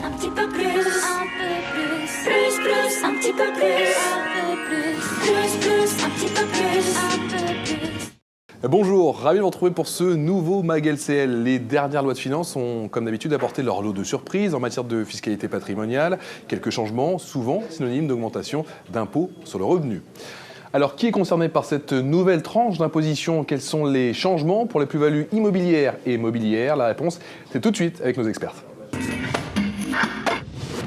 un petit peu plus, un peu plus, plus, un petit peu plus, un peu plus, un petit peu plus, un peu plus. Bonjour, ravi de vous retrouver pour ce nouveau MAG LCL. Les dernières lois de finances ont, comme d'habitude, apporté leur lot de surprises en matière de fiscalité patrimoniale. Quelques changements, souvent synonymes d'augmentation d'impôts sur le revenu. Alors, qui est concerné par cette nouvelle tranche d'imposition? Quels sont les changements pour les plus-values immobilières et mobilières? La réponse, c'est tout de suite avec nos experts.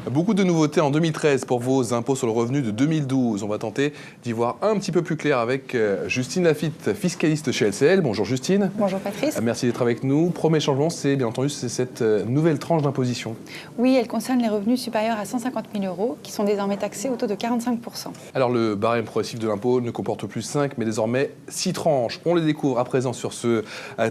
Beaucoup de nouveautés en 2013 pour vos impôts sur le revenu de 2012. On va tenter d'y voir un petit peu plus clair avec Justine Lafitte, fiscaliste chez LCL. Bonjour Justine. Bonjour Patrice. Merci d'être avec nous. Premier changement, c'est bien entendu cette nouvelle tranche d'imposition. Oui, elle concerne les revenus supérieurs à 150 000 € qui sont désormais taxés au taux de 45 %. Alors le barème progressif de l'impôt ne comporte plus 5 mais désormais 6 tranches. On les découvre à présent sur ce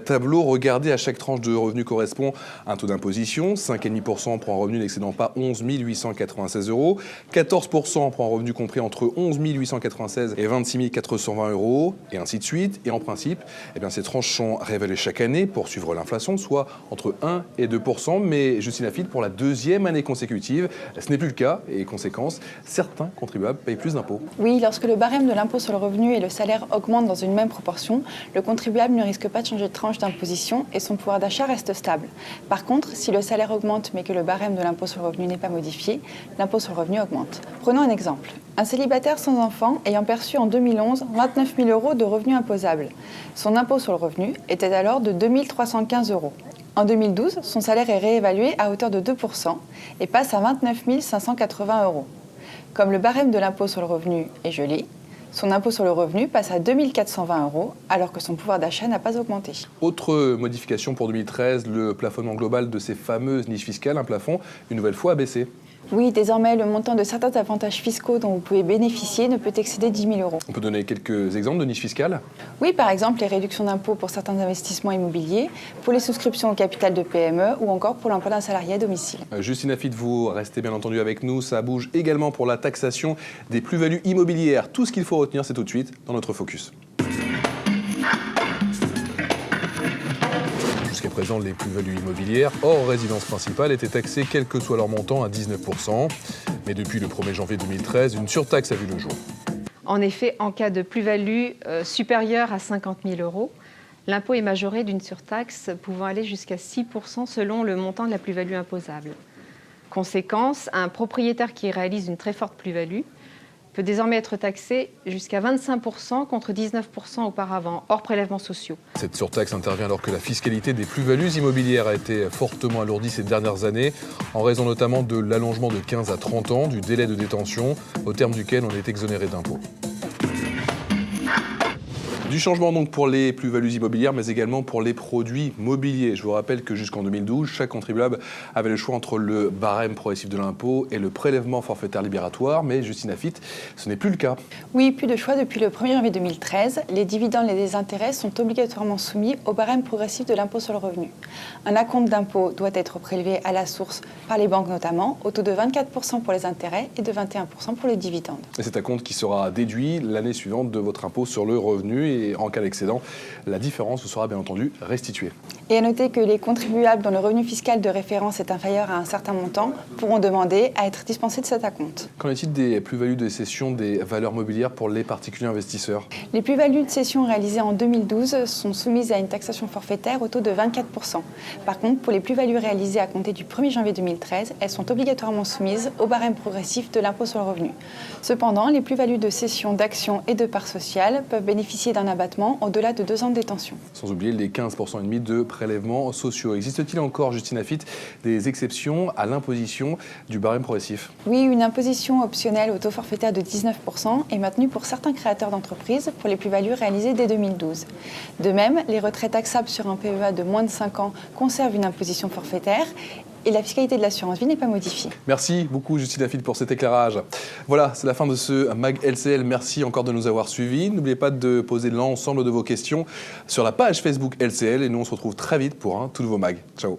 tableau. Regardez, à chaque tranche de revenu correspond un taux d'imposition. 5,5% pour un revenu n'excédant pas 11 896 €, 14% pour un revenu compris entre 11 896 et 26 420 €, et ainsi de suite. Et en principe, ces tranches sont réévaluées chaque année pour suivre l'inflation, soit entre 1 et 2%. Mais Justine Lafitte, pour la deuxième année consécutive, ce n'est plus le cas. Et conséquence, certains contribuables payent plus d'impôts. Oui, lorsque le barème de l'impôt sur le revenu et le salaire augmentent dans une même proportion, le contribuable ne risque pas de changer de tranche d'imposition et son pouvoir d'achat reste stable. Par contre, si le salaire augmente mais que le barème de l'impôt sur le revenu n'est pas modifié, l'impôt sur le revenu augmente. Prenons un exemple. Un célibataire sans enfant ayant perçu en 2011 29 000 € de revenus imposables. Son impôt sur le revenu était alors de 2 315 €. En 2012, son salaire est réévalué à hauteur de 2% et passe à 29 580 €. Comme le barème de l'impôt sur le revenu est gelé, son impôt sur le revenu passe à 2 420 € alors que son pouvoir d'achat n'a pas augmenté. Autre modification pour 2013, le plafonnement global de ces fameuses niches fiscales, un plafond une nouvelle fois abaissé. Oui, désormais, le montant de certains avantages fiscaux dont vous pouvez bénéficier ne peut excéder 10 000 €. On peut donner quelques exemples de niches fiscales? Oui, par exemple, les réductions d'impôts pour certains investissements immobiliers, pour les souscriptions au capital de PME ou encore pour l'emploi d'un salarié à domicile. Justine Lafitte, vous restez bien entendu avec nous. Ça bouge également pour la taxation des plus-values immobilières. Tout ce qu'il faut retenir, c'est tout de suite dans notre focus. Jusqu'à présent, les plus-values immobilières hors résidence principale étaient taxées, quel que soit leur montant, à 19%. Mais depuis le 1er janvier 2013, une surtaxe a vu le jour. En effet, en cas de plus-value supérieure à 50 000 €, l'impôt est majoré d'une surtaxe pouvant aller jusqu'à 6% selon le montant de la plus-value imposable. Conséquence, un propriétaire qui réalise une très forte plus-value peut désormais être taxé jusqu'à 25% contre 19% auparavant, hors prélèvements sociaux. Cette surtaxe intervient alors que la fiscalité des plus-values immobilières a été fortement alourdie ces dernières années, en raison notamment de l'allongement de 15 à 30 ans du délai de détention, au terme duquel on est exonéré d'impôts. Du changement donc pour les plus-values immobilières, mais également pour les produits mobiliers. Je vous rappelle que jusqu'en 2012, chaque contribuable avait le choix entre le barème progressif de l'impôt et le prélèvement forfaitaire libératoire, mais Justine Lafitte, ce n'est plus le cas. Oui, plus de choix depuis le 1er janvier 2013. Les dividendes et les intérêts sont obligatoirement soumis au barème progressif de l'impôt sur le revenu. Un acompte d'impôt doit être prélevé à la source par les banques notamment, au taux de 24% pour les intérêts et de 21% pour les dividendes. Et c'est un compte qui sera déduit l'année suivante de votre impôt sur le revenu. Et en cas d'excédent, la différence vous sera bien entendu restituée. Et à noter que les contribuables dont le revenu fiscal de référence est inférieur à un certain montant pourront demander à être dispensés de cet acompte. Qu'en est-il des plus-values de cession des valeurs mobilières pour les particuliers investisseurs? Les plus-values de cession réalisées en 2012 sont soumises à une taxation forfaitaire au taux de 24%. Par contre, pour les plus-values réalisées à compter du 1er janvier 2013, elles sont obligatoirement soumises au barème progressif de l'impôt sur le revenu. Cependant, les plus-values de cession d'actions et de parts sociales peuvent bénéficier d'un abattement au-delà de 2 ans de détention. Sans oublier les 15% et demi de prélèvements sociaux. Existe-t-il encore, Justine Lafitte, des exceptions à l'imposition du barème progressif? Oui, une imposition optionnelle au taux forfaitaire de 19% est maintenue pour certains créateurs d'entreprises pour les plus-values réalisées dès 2012. De même, les retraits taxables sur un PEA de moins de 5 ans conservent une imposition forfaitaire et la fiscalité de l'assurance vie n'est pas modifiée. Merci beaucoup Justine Lafitte pour cet éclairage. Voilà, c'est la fin de ce MAG LCL. Merci encore de nous avoir suivis. N'oubliez pas de poser l'ensemble de vos questions sur la page Facebook LCL et nous on se retrouve très vite pour un tout nouveau MAG. Ciao.